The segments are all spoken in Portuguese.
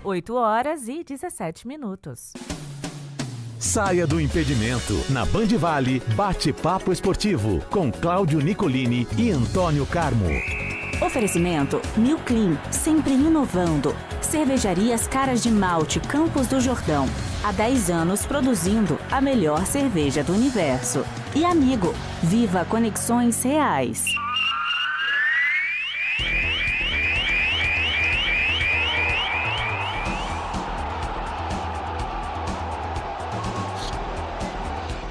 8h17. Saia do impedimento. Na Band Vale, bate-papo esportivo com Cláudio Nicolini e Antônio Carmo. Oferecimento New Clean, sempre inovando. Cervejarias Caras de Malte, Campos do Jordão. Há 10 anos produzindo a melhor cerveja do universo. E Amigo, viva conexões reais.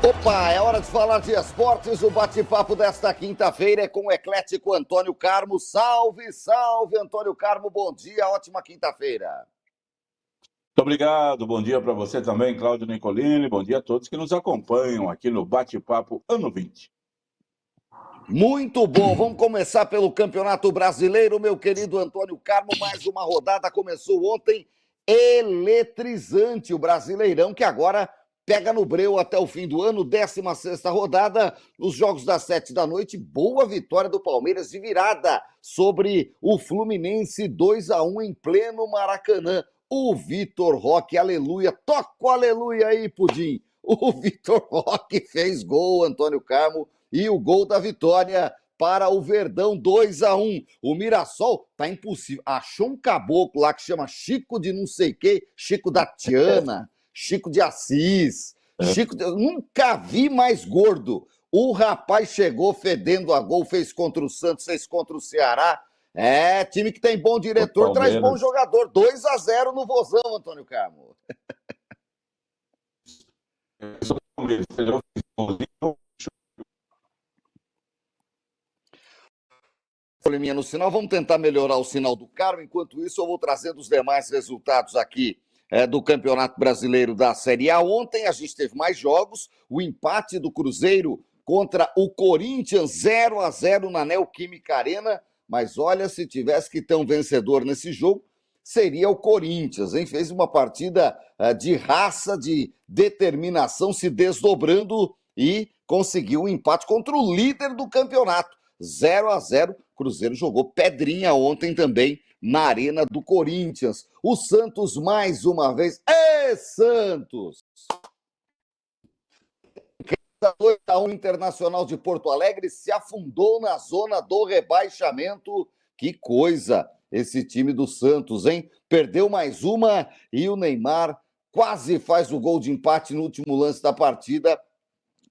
Opa, é hora de falar de esportes. O bate-papo desta quinta-feira é com o eclético Antônio Carmo. Salve, salve, Antônio Carmo. Bom dia, ótima quinta-feira. Muito obrigado, bom dia para você também, Cláudio Nicolini. Bom dia a todos que nos acompanham aqui no Bate-Papo Ano 20. Muito bom, vamos começar pelo Campeonato Brasileiro, meu querido Antônio Carmo. Mais uma rodada começou ontem, eletrizante o Brasileirão, que agora pega no breu até o fim do ano, 16ª rodada, nos jogos das 7 da noite, boa vitória do Palmeiras de virada sobre o Fluminense, 2-1 em pleno Maracanã. O Vitor Roque, aleluia, toca o aleluia aí, Pudim. O Vitor Roque fez gol, Antônio Carmo, e o gol da vitória para o Verdão, 2-1. O Mirassol tá impossível, achou um caboclo lá que chama Chico de não sei o quê, Chico da Tiana, Chico de Assis, nunca vi mais gordo. O rapaz chegou fedendo a gol, fez contra o Santos, fez contra o Ceará. É, time que tem bom diretor, traz bom jogador. 2-0 no Vozão, Antônio Carmo. Probleminha no sinal, vamos tentar melhorar o sinal do Carmo. Enquanto isso, eu vou trazendo os demais resultados aqui do Campeonato Brasileiro da Série A. Ontem a gente teve mais jogos, o empate do Cruzeiro contra o Corinthians, 0-0 na Neoquímica Arena, mas olha, se tivesse que ter um vencedor nesse jogo, seria o Corinthians, hein? Fez uma partida de raça, de determinação, se desdobrando e conseguiu um empate contra o líder do campeonato, 0-0, Cruzeiro jogou pedrinha ontem também, na Arena do Corinthians. O Santos, mais uma vez. Santos! 2-1 Internacional de Porto Alegre se afundou na zona do rebaixamento. Que coisa esse time do Santos, hein? Perdeu mais uma e o Neymar quase faz o gol de empate no último lance da partida.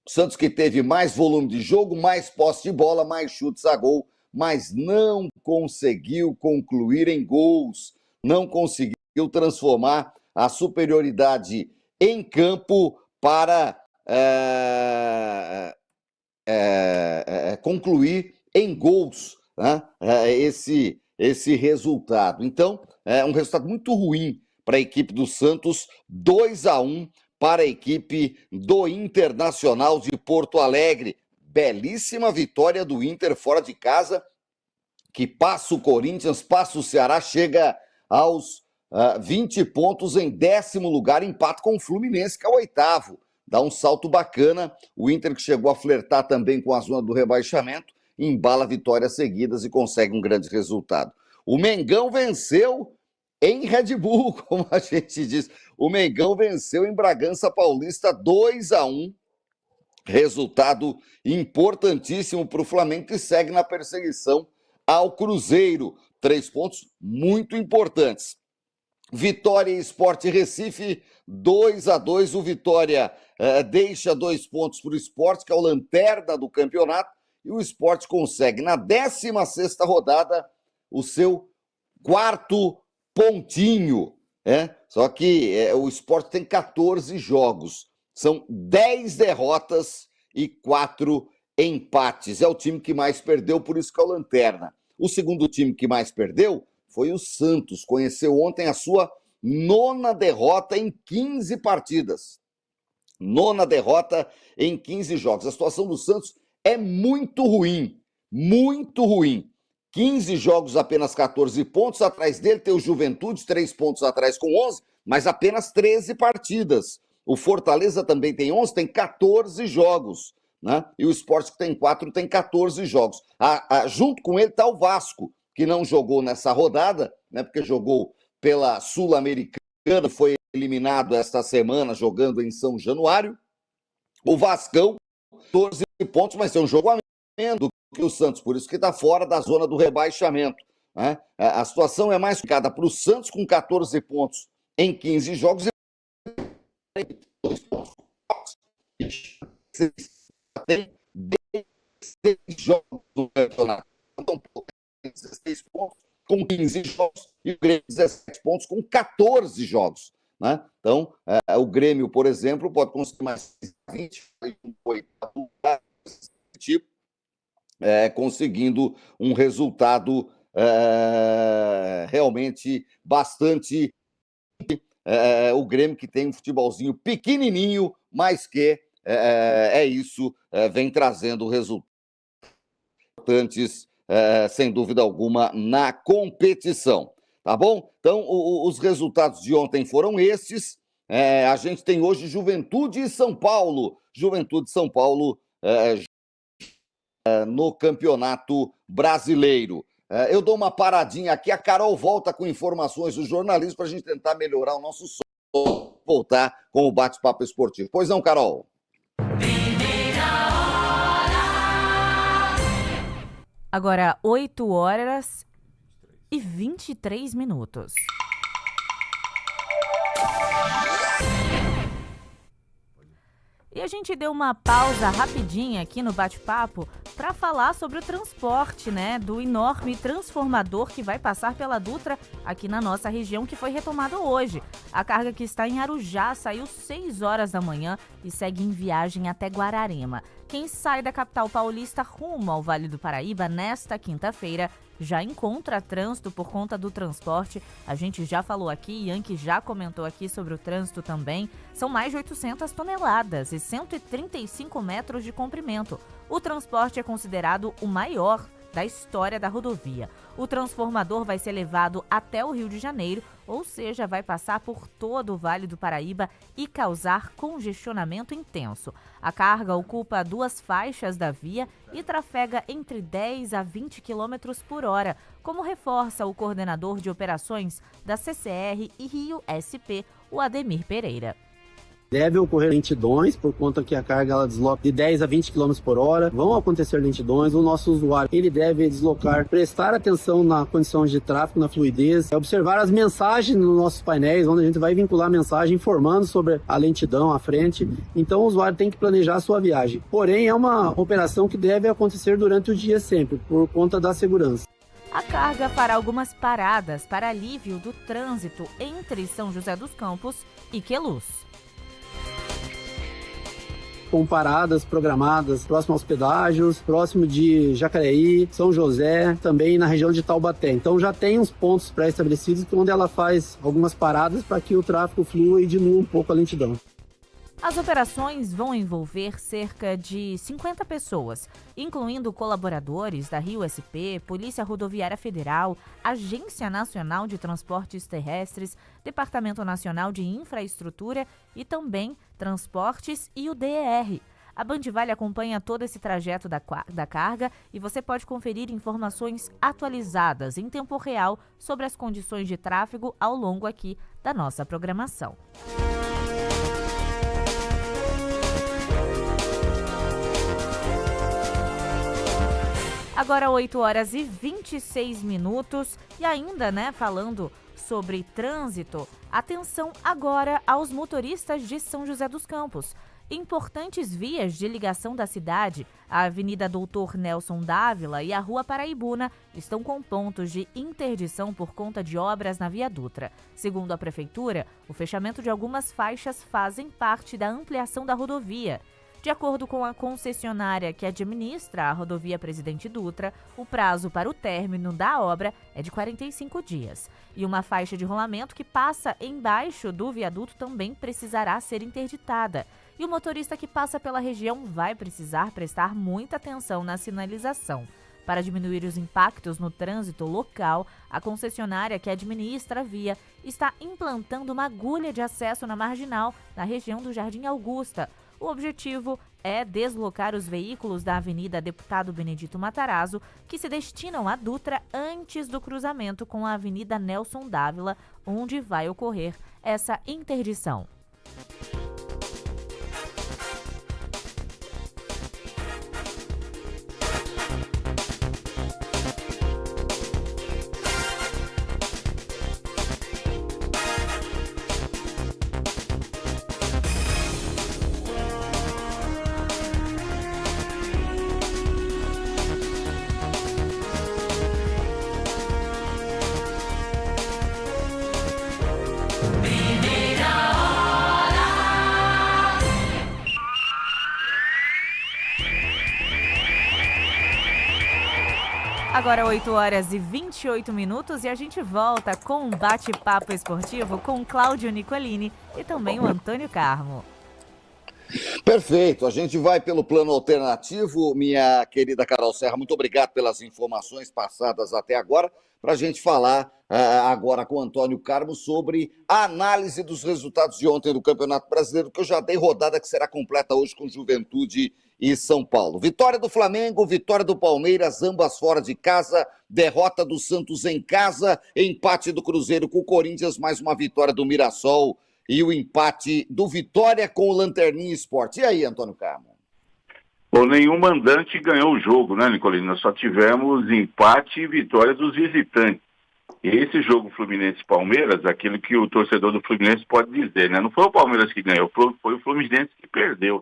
O Santos que teve mais volume de jogo, mais posse de bola, mais chutes a gol, mas não conseguiu concluir em gols, não conseguiu transformar a superioridade em campo para concluir em gols, né? Esse resultado. Então, é um resultado muito ruim para a equipe do Santos, 2-1 para a equipe do Internacional de Porto Alegre. Belíssima vitória do Inter fora de casa, que passa o Corinthians, passa o Ceará, chega aos 20 pontos em 10º lugar, empate com o Fluminense, que é o 8º. Dá um salto bacana. O Inter, que chegou a flertar também com a zona do rebaixamento, embala vitórias seguidas e consegue um grande resultado. O Mengão venceu em Red Bull, como a gente diz. O Mengão venceu em Bragança Paulista, 2-1. Resultado importantíssimo para o Flamengo, que segue na perseguição ao Cruzeiro. 3 pontos muito importantes. Vitória e Sport Recife, 2-2. O Vitória deixa 2 pontos para o Sport, que é o lanterna do campeonato, e o Sport consegue, na 16ª rodada, o seu 4º pontinho. Só que o Sport tem 14 jogos. São 10 derrotas e 4 empates. É o time que mais perdeu, por isso que é o lanterna. O segundo time que mais perdeu foi o Santos. Conheceu ontem a sua 9ª derrota em 15 partidas. 9ª derrota em 15 jogos. A situação do Santos é muito ruim. Muito ruim. 15 jogos, apenas 14 pontos. Atrás dele tem o Juventude, 3 pontos atrás com 11, mas apenas 13 partidas. O Fortaleza também tem 11, tem 14 jogos, né? E o Sport, que tem 4, tem 14 jogos. Junto com ele está o Vasco, que não jogou nessa rodada, né? Porque jogou pela Sul-Americana, foi eliminado esta semana jogando em São Januário. O Vascão, 14 pontos, mas tem um jogo a menos do que o Santos, por isso que está fora da zona do rebaixamento, né? A situação é mais complicada para o Santos, com 14 pontos em 15 jogos e 2 pontos. Tem 16 jogos do campeonato. Então, tem 16 pontos com 15 jogos e o Grêmio 17 pontos com 14 jogos. Né? Então, o Grêmio, por exemplo, pode conseguir mais 20, tipo, conseguindo um resultado realmente bastante... o Grêmio que tem um futebolzinho pequenininho, mas que isso, vem trazendo resultados importantes, sem dúvida alguma, na competição. Tá bom? Então, os resultados de ontem foram estes. A gente tem hoje Juventude e São Paulo. Juventude e São Paulo no Campeonato Brasileiro. Eu dou uma paradinha aqui. A Carol volta com informações do jornalismo para a gente tentar melhorar o nosso som, voltar com o bate-papo esportivo. Pois não, Carol? Agora, 8h e 23 minutos. E a gente deu uma pausa rapidinha aqui no bate-papo para falar sobre o transporte, né, do enorme transformador que vai passar pela Dutra aqui na nossa região, que foi retomado hoje. A carga que está em Arujá saiu 6 horas da manhã e segue em viagem até Guararema. Quem sai da capital paulista rumo ao Vale do Paraíba nesta quinta-feira já encontra trânsito por conta do transporte. A gente já falou aqui, Yankee já comentou aqui sobre o trânsito também. São mais de 800 toneladas e 135 metros de comprimento. O transporte é considerado o maior da história da rodovia. O transformador vai ser levado até o Rio de Janeiro, ou seja, vai passar por todo o Vale do Paraíba e causar congestionamento intenso. A carga ocupa 2 faixas da via e trafega entre 10 a 20 km por hora, como reforça o coordenador de operações da CCR e Rio SP, o Ademir Pereira. Deve ocorrer lentidões, por conta que a carga ela desloca de 10 a 20 km por hora. Vão acontecer lentidões. O nosso usuário ele deve deslocar, prestar atenção na condições de tráfego, na fluidez, observar as mensagens nos nossos painéis, onde a gente vai vincular a mensagem informando sobre a lentidão à frente. Então o usuário tem que planejar a sua viagem. Porém, é uma operação que deve acontecer durante o dia sempre, por conta da segurança. A carga fará algumas paradas para alívio do trânsito entre São José dos Campos e Queluz. Com paradas programadas próximo aos pedágios, próximo de Jacareí, São José, também na região de Taubaté. Então já tem uns pontos pré-estabelecidos onde ela faz algumas paradas para que o tráfego flua e diminua um pouco a lentidão. As operações vão envolver cerca de 50 pessoas, incluindo colaboradores da Rio SP, Polícia Rodoviária Federal, Agência Nacional de Transportes Terrestres, Departamento Nacional de Infraestrutura e também Transportes e o DER. A Bandivale acompanha todo esse trajeto da carga e você pode conferir informações atualizadas em tempo real sobre as condições de tráfego ao longo aqui da nossa programação. Agora 8h e 26 minutos e ainda, falando sobre trânsito, atenção agora aos motoristas de São José dos Campos. Importantes vias de ligação da cidade, a Avenida Doutor Nelson Dávila e a Rua Paraibuna, estão com pontos de interdição por conta de obras na Via Dutra. Segundo a Prefeitura, o fechamento de algumas faixas fazem parte da ampliação da rodovia. De acordo com a concessionária que administra a rodovia Presidente Dutra, o prazo para o término da obra é de 45 dias. E uma faixa de rolamento que passa embaixo do viaduto também precisará ser interditada. E o motorista que passa pela região vai precisar prestar muita atenção na sinalização. Para diminuir os impactos no trânsito local, a concessionária que administra a via está implantando uma agulha de acesso na marginal, na região do Jardim Augusta. O objetivo é deslocar os veículos da Avenida Deputado Benedito Matarazzo, que se destinam à Dutra antes do cruzamento com a Avenida Nelson Dávila, onde vai ocorrer essa interdição. Agora 8 horas e 28 minutos e a gente volta com um bate-papo esportivo com Cláudio Nicolini e também o Antônio Carmo. Perfeito, a gente vai pelo plano alternativo. Minha querida Carol Serra, muito obrigado pelas informações passadas até agora, para a gente falar agora com o Antônio Carmo sobre a análise dos resultados de ontem do Campeonato Brasileiro, que eu já dei rodada, que será completa hoje com Juventude e São Paulo. Vitória do Flamengo, vitória do Palmeiras, ambas fora de casa, derrota do Santos em casa, empate do Cruzeiro com o Corinthians, mais uma vitória do Mirassol e o empate do Vitória com o Lanterninha Esporte. E aí, Antônio Carmo? Bom, nenhum mandante ganhou o jogo, né, Nicolino? Nós só tivemos empate e vitória dos visitantes. E esse jogo Fluminense-Palmeiras, aquilo que o torcedor do Fluminense pode dizer, né? Não foi o Palmeiras que ganhou, foi o Fluminense que perdeu.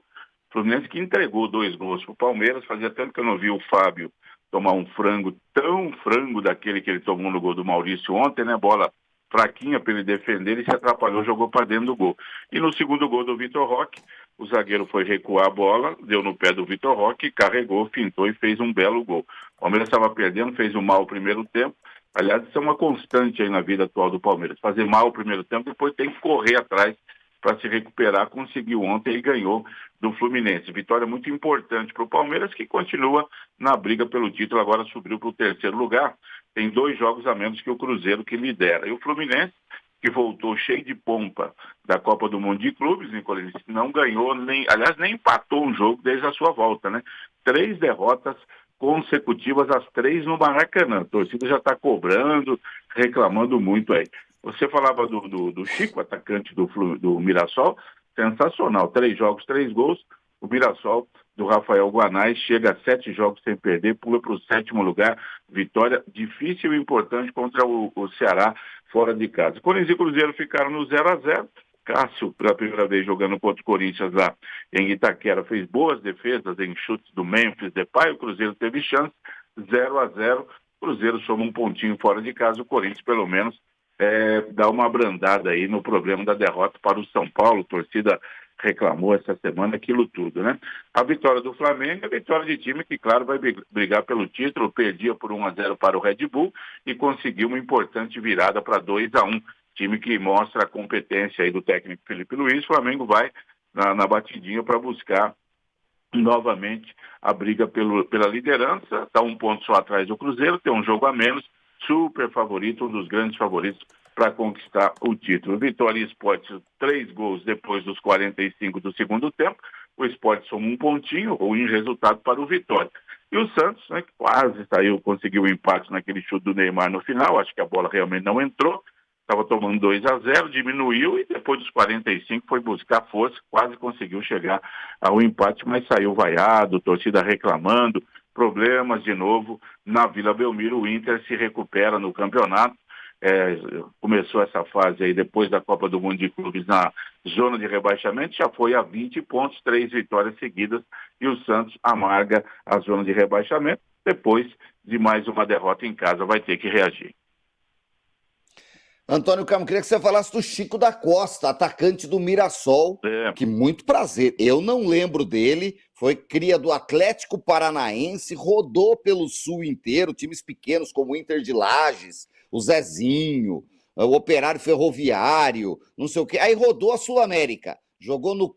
O Fluminense que entregou 2 gols para o Palmeiras. Fazia tempo que eu não vi o Fábio tomar um frango, tão frango daquele que ele tomou no gol do Maurício ontem, né? Bola fraquinha para ele defender, ele se atrapalhou, jogou para dentro do gol. E no segundo gol do Vitor Roque, o zagueiro foi recuar a bola, deu no pé do Vitor Roque, carregou, fintou e fez um belo gol. O Palmeiras estava perdendo, fez um mal o primeiro tempo. Aliás, isso é uma constante aí na vida atual do Palmeiras. Fazer mal o primeiro tempo, depois tem que correr atrás para se recuperar. Conseguiu ontem e ganhou do Fluminense. Vitória muito importante para o Palmeiras, que continua na briga pelo título, agora subiu para o 3º lugar. Tem 2 jogos a menos que o Cruzeiro, que lidera. E o Fluminense, que voltou cheio de pompa da Copa do Mundo de Clubes, Nicolini, não ganhou, nem empatou um jogo desde a sua volta, né? 3 derrotas consecutivas, as 3 no Maracanã. A torcida já está cobrando, reclamando muito aí. Você falava do Chico, atacante do Mirassol, sensacional. 3 jogos, 3 gols. O Mirassol, do Rafael Guanais, chega a 7 jogos sem perder, pula para o 7º lugar. Vitória difícil e importante contra o Ceará fora de casa. Corinthians e Cruzeiro ficaram no 0-0. Cássio, pela primeira vez jogando contra o Corinthians lá em Itaquera, fez boas defesas em chutes do Memphis Depay. O Cruzeiro teve chance, 0-0. O Cruzeiro soma um pontinho fora de casa. O Corinthians, pelo menos, dá uma abrandada aí no problema da derrota para o São Paulo. A torcida reclamou essa semana aquilo tudo, né? A vitória do Flamengo é vitória de time que, claro, vai brigar pelo título. Perdia por 1-0 para o Red Bull e conseguiu uma importante virada para 2-1. Time que mostra a competência aí do técnico Felipe Luiz. O Flamengo vai na batidinha para buscar novamente a briga pela liderança. Está 1 ponto só atrás do Cruzeiro, tem um jogo a menos. Super favorito, um dos grandes favoritos para conquistar o título. Vitória e Sport, 3 gols depois dos 45 do segundo tempo. O Sport soma um pontinho, ruim resultado para o Vitória. E o Santos, né, que quase saiu, conseguiu o empate naquele chute do Neymar no final. Acho que a bola realmente não entrou. Estava tomando 2-0, diminuiu e depois dos 45 foi buscar força, quase conseguiu chegar ao empate, mas saiu vaiado, torcida reclamando, problemas de novo na Vila Belmiro. O Inter se recupera no campeonato, começou essa fase aí depois da Copa do Mundo de Clubes na zona de rebaixamento, já foi a 20 pontos, 3 vitórias seguidas e o Santos amarga a zona de rebaixamento, depois de mais uma derrota em casa vai ter que reagir. Antônio Carmo, queria que você falasse do Chico da Costa, atacante do Mirassol, que muito prazer. Eu não lembro dele, foi cria do Atlético Paranaense, rodou pelo Sul inteiro, times pequenos como o Inter de Lages, o Zezinho, o Operário Ferroviário, não sei o quê. Aí rodou a Sul-América, jogou no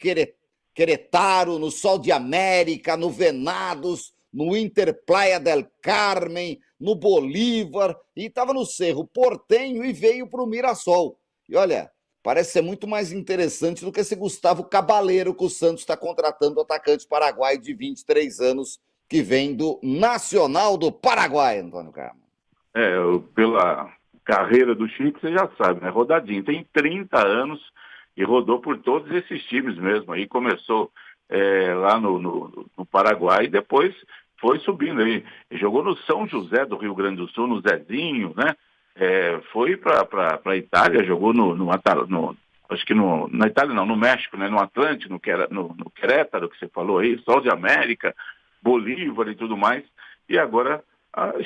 Querétaro, no Sol de América, no Venados, no Inter Playa del Carmen, no Bolívar, e estava no Cerro Porteño e veio para o Mirassol. E olha, parece ser muito mais interessante do que esse Gustavo Cabaleiro que o Santos está contratando, o atacante paraguaio de 23 anos, que vem do Nacional do Paraguai, Antônio Carmo. Pela carreira do Chico, você já sabe, né? Rodadinho, tem 30 anos e rodou por todos esses times mesmo. Aí começou lá no Paraguai e depois foi subindo aí. Jogou no São José do Rio Grande do Sul, no Zezinho, né? Foi para a Itália, jogou acho que na Itália não, no México, né? No Atlântico, no Querétaro, que você falou aí, Sol de América, Bolívar e tudo mais. E agora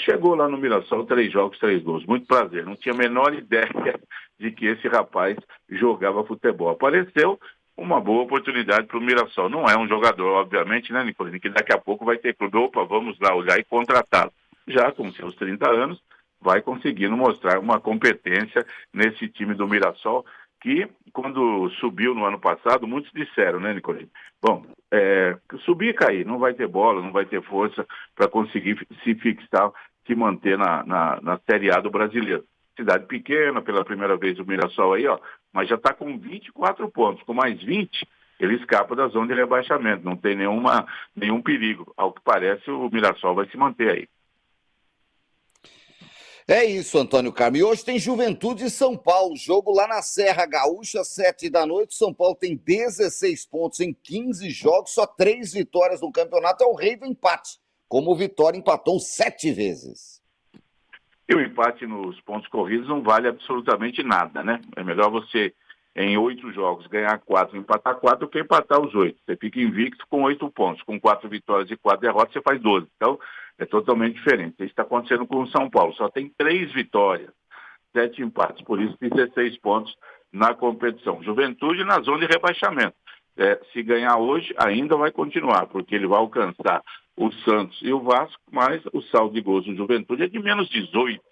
chegou lá no Mirassol, 3 jogos, 3 gols. Muito prazer. Não tinha a menor ideia de que esse rapaz jogava futebol. Apareceu uma boa oportunidade para o Mirassol. Não é um jogador, obviamente, né, Nicolini, que daqui a pouco vai ter clube. Opa, vamos lá olhar e contratá-lo. Já com seus 30 anos, vai conseguindo mostrar uma competência nesse time do Mirassol, que quando subiu no ano passado, muitos disseram, né, Nicolini? Bom, subir e cair, não vai ter bola, não vai ter força para conseguir se fixar, se manter na Série A do Brasileiro. Cidade pequena, pela primeira vez o Mirassol aí, ó, mas já está com 24 pontos, com mais 20, ele escapa da zona de rebaixamento, não tem nenhum perigo. Ao que parece, o Mirassol vai se manter aí. É isso, Antônio Carmo. E hoje tem Juventude e São Paulo, jogo lá na Serra Gaúcha, 7 da noite. São Paulo tem 16 pontos em 15 jogos, só 3 vitórias no campeonato, é o rei do empate. Como o Vitória empatou 7 vezes. E o empate nos pontos corridos não vale absolutamente nada, né? É melhor você, em 8 jogos, ganhar 4 e empatar 4 do que empatar os 8. Você fica invicto com 8 pontos. Com 4 vitórias e 4 derrotas, você faz 12. Então, é totalmente diferente. Isso está acontecendo com o São Paulo. Só tem 3 vitórias, 7 empates. Por isso, 16 pontos na competição. Juventude na zona de rebaixamento. Se ganhar hoje, ainda vai continuar, porque ele vai alcançar o Santos e o Vasco, mas o saldo de gols do Juventude é de menos 18.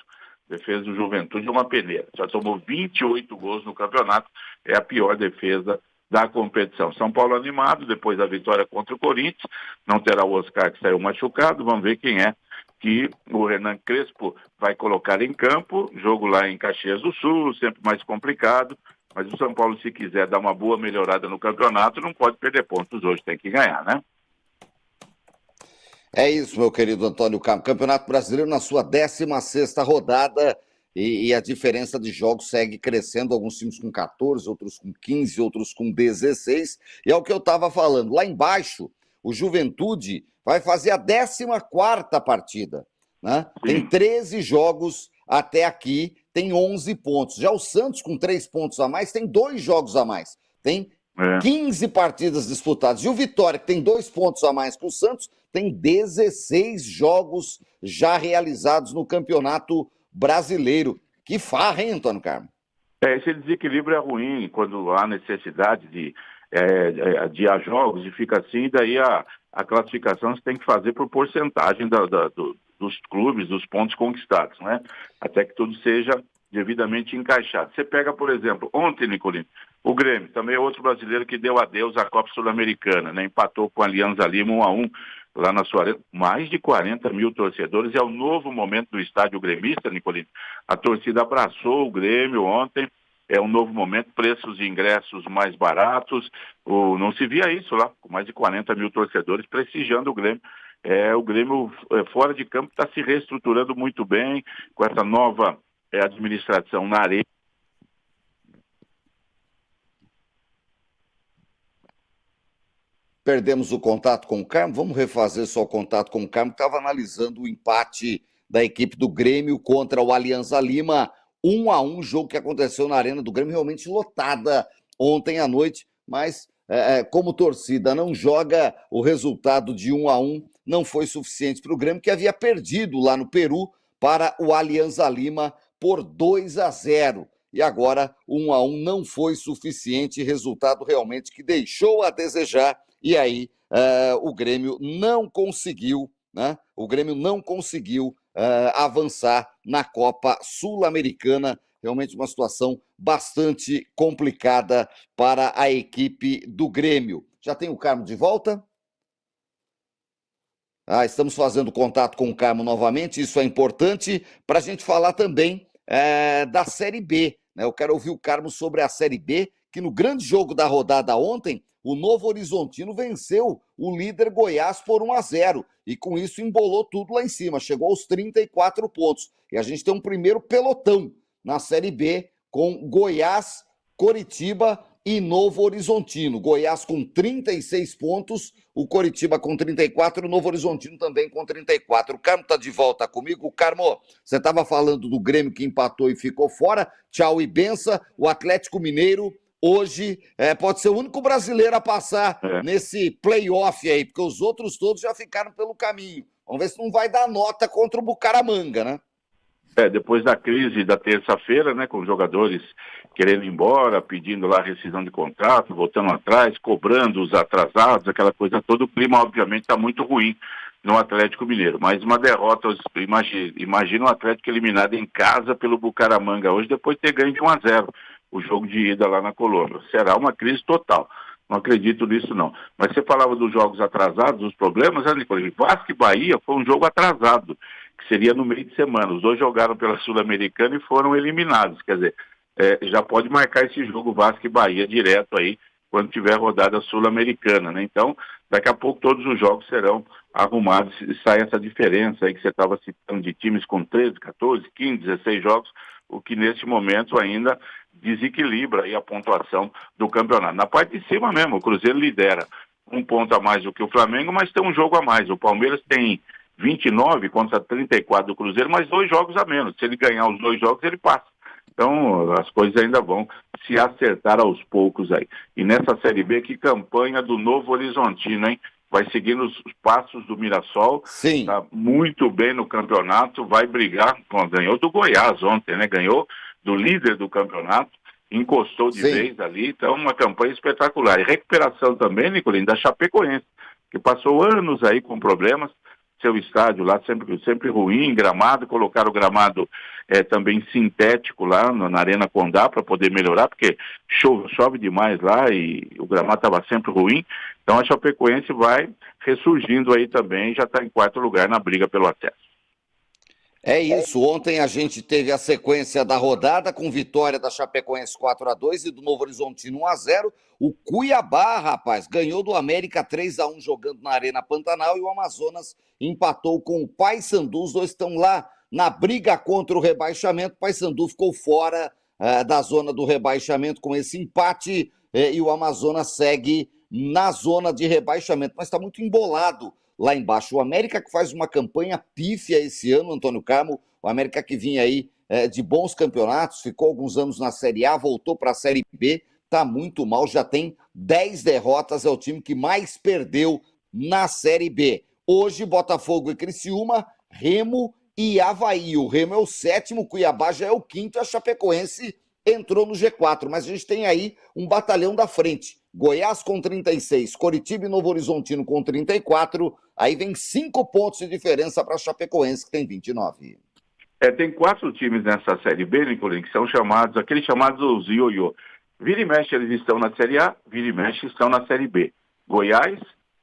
Defesa do Juventude é uma peneira. Já tomou 28 gols no campeonato. É a pior defesa da competição. São Paulo animado, depois da vitória contra o Corinthians. Não terá o Oscar, que saiu machucado. Vamos ver quem é que o Hernan Crespo vai colocar em campo. Jogo lá em Caxias do Sul, sempre mais complicado. Mas o São Paulo, se quiser dar uma boa melhorada no campeonato, não pode perder pontos hoje, tem que ganhar, né? É isso, meu querido Antônio Carmo. Campeonato Brasileiro na sua 16ª rodada e a diferença de jogos segue crescendo. Alguns times com 14, outros com 15, outros com 16. E é o que eu estava falando. Lá embaixo, o Juventude vai fazer a 14ª partida, né? Tem 13 jogos até aqui, tem 11 pontos. Já o Santos, com 3 pontos a mais, tem 2 jogos a mais. Tem 15 partidas disputadas. E o Vitória, que tem 2 pontos a mais que o Santos, tem 16 jogos já realizados no Campeonato Brasileiro. Que farra, hein, Antônio Carmo? Esse desequilíbrio é ruim quando há necessidade de adiar jogos e fica assim, daí a classificação você tem que fazer por porcentagem dos clubes, dos pontos conquistados, né? Até que tudo seja devidamente encaixado. Você pega, por exemplo, ontem, Nicolino, o Grêmio, também é outro brasileiro que deu adeus à Copa Sul-Americana, né? Empatou com a Alianza Lima 1-1 lá na sua arena. Mais de 40 mil torcedores. É o novo momento do estádio gremista, Nicolino. A torcida abraçou o Grêmio ontem. É um novo momento, preços de ingressos mais baratos. Não se via isso lá, com mais de 40 mil torcedores prestigiando o Grêmio. O Grêmio fora de campo está se reestruturando muito bem com essa nova administração na areia. Perdemos o contato com o Carmo. Vamos refazer só o contato com o Carmo. Estava analisando o empate da equipe do Grêmio contra o Alianza Lima. 1-1, jogo que aconteceu na Arena do Grêmio, realmente lotada ontem à noite, mas como torcida não joga, o resultado de 1-1 não foi suficiente para o Grêmio, que havia perdido lá no Peru para o Alianza Lima por 2-0. E agora 1-1 não foi suficiente, resultado realmente que deixou a desejar, e aí o Grêmio não conseguiu, né? O Grêmio não conseguiu avançar na Copa Sul-Americana. Realmente uma situação bastante complicada para a equipe do Grêmio. Já tem o Carmo de volta? Estamos fazendo contato com o Carmo novamente, isso é importante para a gente falar também da Série B, né? Eu quero ouvir o Carmo sobre a Série B, que no grande jogo da rodada ontem, o Novo Horizontino venceu o líder Goiás por 1-0 e com isso embolou tudo lá em cima, chegou aos 34 pontos. E a gente tem um primeiro pelotão na Série B com Goiás, Coritiba e Novo Horizontino. Goiás com 36 pontos, o Coritiba com 34 e o Novo Horizontino também com 34. O Carmo está de volta comigo. Carmo, você estava falando do Grêmio que empatou e ficou fora. Tchau e benção. O Atlético Mineiro hoje pode ser o único brasileiro a passar nesse play-off aí, porque os outros todos já ficaram pelo caminho. Vamos ver se não vai dar nota contra o Bucaramanga, né? Depois da crise da terça-feira, né, com os jogadores querendo ir embora, pedindo lá rescisão de contrato, voltando atrás, cobrando os atrasados, aquela coisa toda, o clima obviamente está muito ruim no Atlético Mineiro. Mas uma derrota, imagina um Atlético eliminado em casa pelo Bucaramanga hoje, depois de ter ganho de 1-0 o jogo de ida lá na Colômbia. Será uma crise total. Não acredito nisso, não. Mas você falava dos jogos atrasados, os problemas, né, Nicolini? Vasco e Bahia foi um jogo atrasado, que seria no meio de semana. Os dois jogaram pela Sul-Americana e foram eliminados. Quer dizer, já pode marcar esse jogo Vasco e Bahia direto aí, quando tiver rodada Sul-Americana, né? Então, daqui a pouco todos os jogos serão arrumados e sai essa diferença aí que você estava citando de times com 13, 14, 15, 16 jogos, o que nesse momento ainda desequilibra aí a pontuação do campeonato. Na parte de cima mesmo, o Cruzeiro lidera 1 ponto a mais do que o Flamengo, mas tem um jogo a mais. O Palmeiras tem 29 contra 34 do Cruzeiro, mas 2 jogos a menos. Se ele ganhar os 2 jogos, ele passa. Então, as coisas ainda vão se acertar aos poucos aí. E nessa Série B, que campanha do Novo Horizontino, hein? Vai seguindo os passos do Mirassol. Sim. Tá muito bem no campeonato, vai brigar. Ganhou do Goiás ontem, né? Ganhou do líder do campeonato, encostou de vez ali. Então, uma campanha espetacular. E recuperação também, Nicolini, da Chapecoense, que passou anos aí com problemas. Seu estádio lá sempre ruim, gramado, colocaram o gramado também sintético lá na Arena Condá para poder melhorar, porque chove demais lá e o gramado estava sempre ruim. Então a Chapecoense vai ressurgindo aí também, já está em 4º lugar na briga pelo acesso. É isso, ontem a gente teve a sequência da rodada com vitória da Chapecoense 4-2 e do Novo Horizontino 1-0. O Cuiabá, rapaz, ganhou do América 3-1 jogando na Arena Pantanal e o Amazonas empatou com o Paysandu. Os dois estão lá na briga contra o rebaixamento. O Paysandu ficou fora da zona do rebaixamento com esse empate e o Amazonas segue na zona de rebaixamento, mas está muito embolado lá embaixo. O América que faz uma campanha pífia esse ano, Antônio Carmo, o América que vinha aí de bons campeonatos, ficou alguns anos na Série A, voltou para a Série B, tá muito mal, já tem 10 derrotas, é o time que mais perdeu na Série B. Hoje, Botafogo e Criciúma, Remo e Avaí. O Remo é o 7º, Cuiabá já é o 5º, a Chapecoense entrou no G4, mas a gente tem aí um batalhão da frente. Goiás com 36, Coritiba e Novo Horizontino com 34, aí vem 5 pontos de diferença para a Chapecoense, que tem 29. Tem 4 times nessa Série B, Nicolini, que são chamados, aqueles chamados os ioiô. Vira e mexe eles estão na Série A, vira e mexe estão na Série B. Goiás,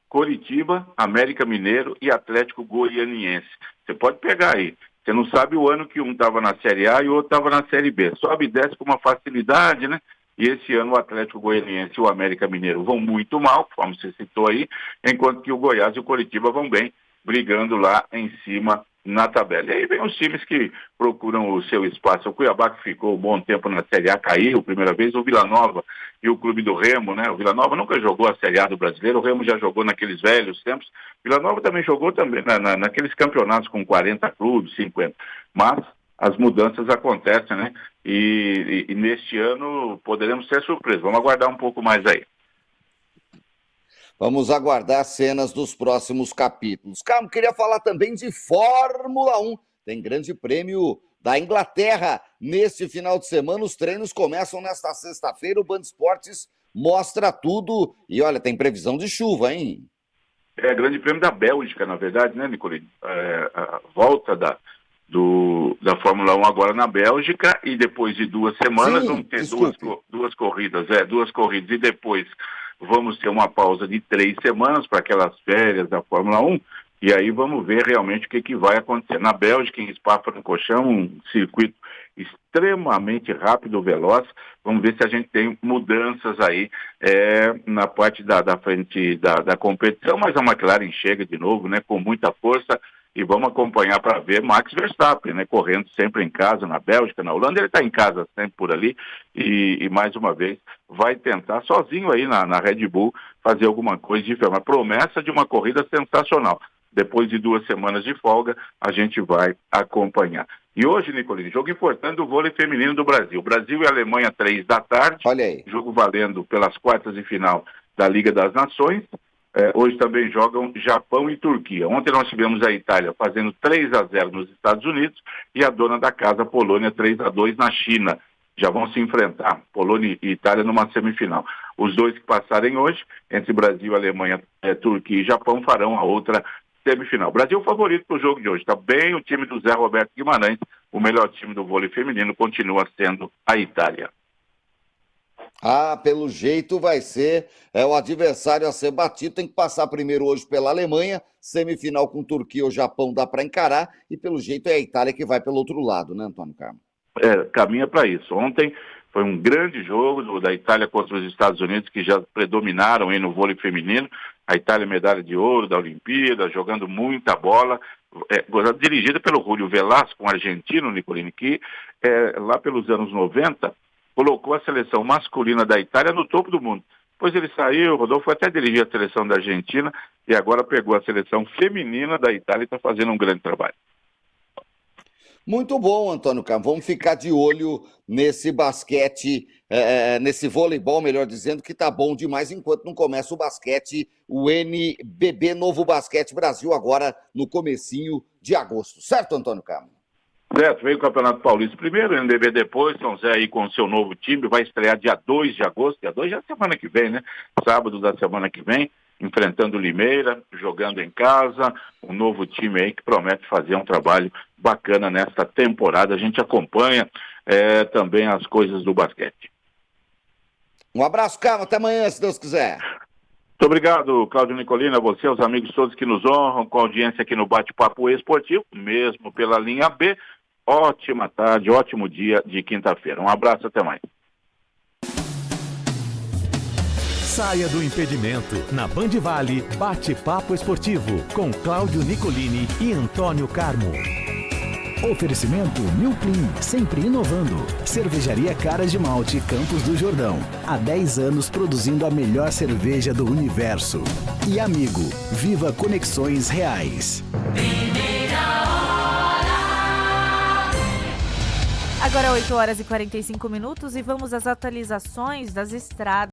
Coritiba, América Mineiro e Atlético Goianiense. Você pode pegar aí. Você não sabe o ano que um estava na Série A e o outro estava na Série B. Sobe e desce com uma facilidade, né? E esse ano o Atlético Goianiense e o América Mineiro vão muito mal, como você citou aí, enquanto que o Goiás e o Coritiba vão bem, brigando lá em cima na tabela. E aí vem os times que procuram o seu espaço. O Cuiabá, que ficou um bom tempo na Série A, caiu primeira vez. O Vila Nova e o Clube do Remo, né? O Vila Nova nunca jogou a Série A do Brasileiro, o Remo já jogou naqueles velhos tempos. O Vila Nova também jogou também naqueles campeonatos com 40 clubes, 50. Mas as mudanças acontecem, né? E neste ano poderemos ser surpresos. Vamos aguardar um pouco mais aí. Vamos aguardar cenas dos próximos capítulos. Carmo, queria falar também de Fórmula 1. Tem grande prêmio da Inglaterra neste final de semana. Os treinos começam nesta sexta-feira. O Band Esportes mostra tudo. E olha, tem previsão de chuva, hein? Grande prêmio da Bélgica, na verdade, né, Nicolini? A volta da Fórmula 1 agora na Bélgica e depois de 2 semanas vamos ter duas corridas. Duas corridas e depois vamos ter uma pausa de 3 semanas para aquelas férias da Fórmula 1 e aí vamos ver realmente o que vai acontecer. Na Bélgica, em Spa-Francorchamps, um circuito extremamente rápido, veloz. Vamos ver se a gente tem mudanças aí na parte da frente da competição, mas a McLaren chega de novo, né, com muita força, e vamos acompanhar para ver Max Verstappen, né, correndo sempre em casa, na Bélgica, na Holanda, ele está em casa sempre por ali, e mais uma vez vai tentar sozinho aí na Red Bull fazer alguma coisa diferente. Uma promessa de uma corrida sensacional. Depois de 2 semanas de folga, a gente vai acompanhar. E hoje, Nicolini, jogo importante do vôlei feminino do Brasil. Brasil e Alemanha, 3 da tarde. Olha aí. Jogo valendo pelas quartas de final da Liga das Nações. Hoje também jogam Japão e Turquia. Ontem nós tivemos a Itália fazendo 3-0 nos Estados Unidos e a dona da casa, Polônia, 3-2 na China. Já vão se enfrentar, Polônia e Itália, numa semifinal. Os 2 que passarem hoje, entre Brasil, Alemanha, Turquia e Japão, farão a outra semifinal. Brasil favorito para o jogo de hoje. Está bem o time do Zé Roberto Guimarães. O melhor time do vôlei feminino continua sendo a Itália. Pelo jeito vai ser o adversário a ser batido. Tem que passar primeiro hoje pela Alemanha, semifinal com Turquia ou Japão dá para encarar, e pelo jeito é a Itália que vai pelo outro lado, né, Antônio Carmo? Caminha para isso. Ontem foi um grande jogo da Itália contra os Estados Unidos, que já predominaram aí no vôlei feminino. A Itália medalha de ouro da Olimpíada, jogando muita bola, dirigida pelo Julio Velasco, um argentino, Nicolini, que lá pelos anos 90 colocou a seleção masculina da Itália no topo do mundo. Depois ele saiu, Rodolfo até dirigiu a seleção da Argentina e agora pegou a seleção feminina da Itália e está fazendo um grande trabalho. Muito bom, Antônio Carmo. Vamos ficar de olho nesse basquete, nesse voleibol, melhor dizendo, que tá bom demais enquanto não começa o basquete, o NBB Novo Basquete Brasil, agora no comecinho de agosto. Certo, Antônio Carmo? Certo, veio o Campeonato Paulista primeiro, o NBB depois, São Zé aí com o seu novo time, vai estrear dia 2 de agosto, dia 2 já é semana que vem, né? Sábado da semana que vem, enfrentando o Limeira, jogando em casa, um novo time aí que promete fazer um trabalho bacana nesta temporada. A gente acompanha também as coisas do basquete. Um abraço, Carmo, até amanhã, se Deus quiser. Muito obrigado, Cláudio Nicolini, a você, aos amigos todos que nos honram com a audiência aqui no Bate-Papo Esportivo, mesmo pela linha B. Ótima tarde, ótimo dia de quinta-feira. Um abraço, até mais. Saia do impedimento. Na Band Vale, Bate-Papo Esportivo, com Cláudio Nicolini e Antônio Carmo. Oferecimento New Clean, sempre inovando. Cervejaria Caras de Malte, Campos do Jordão. Há 10 anos produzindo a melhor cerveja do universo. E Amigo, viva conexões reais. Agora 8 horas e 45 minutos e vamos às atualizações das estradas.